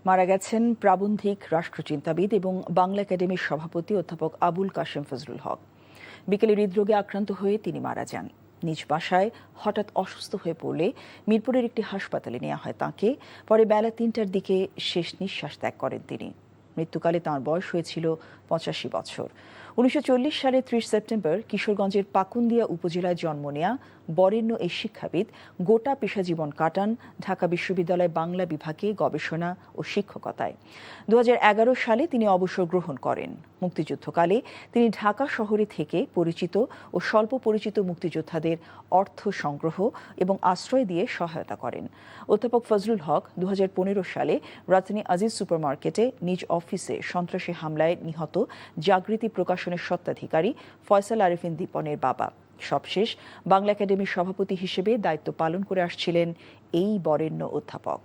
মারা গেছেন প্রাবন্ধিক রাষ্ট্রচিন্তাবিদ এবং বাংলা একাডেমির সভাপতি অধ্যাপক আবুল কাশেম ফজলুল হক। বিকেলে হৃদরোগে আক্রান্ত হয়ে তিনি মারা যান। নিজ বাসায় হঠাৎ অসুস্থ হয়ে পড়লে মিরপুরের একটি হাসপাতালে নেওয়া হয় তাঁকে। পরে বেলা ৩টার দিকে শেষ নিঃশ্বাস ত্যাগ করেন তিনি। মৃত্যুকালে তাঁর বয়স হয়েছিল ৮৫ বছর। ১৯৪০ সালে ৩০ সেপ্টেম্বর কিশোরগঞ্জের পাকুন্দিয়া উপজেলায় জন্ম নেয়া বরেণ্য এই শিক্ষাবিদ গোটা পেশাজীবন কাটান ঢাকা বিশ্ববিদ্যালয় বাংলা বিভাগে গবেষণা ও শিক্ষকতায়। ২০১১ সালে তিনি অবসর গ্রহণ করেন। মুক্তিযুদ্ধকালে তিনি ঢাকা শহরে থেকে পরিচিত ও স্বল্প পরিচিত মুক্তিযোদ্ধাদের অর্থ সংগ্রহ এবং আশ্রয় দিয়ে সহায়তা করেন। অধ্যাপক ফজলুল হক ২০১৫ সালে রাজধানী আজিজ সুপারমার্কেটে নিজ অফিসে সন্ত্রাসী হামলায় নিহত জাগৃতি প্রকাশনের স্বত্বাধিকারী ফয়সাল আরেফিন দীপনের বাবা। সবশেষ বাংলা একাডেমির সভাপতি হিসেবে দায়িত্ব পালন করে আসছিলেন এই বরেণ্য অধ্যাপক।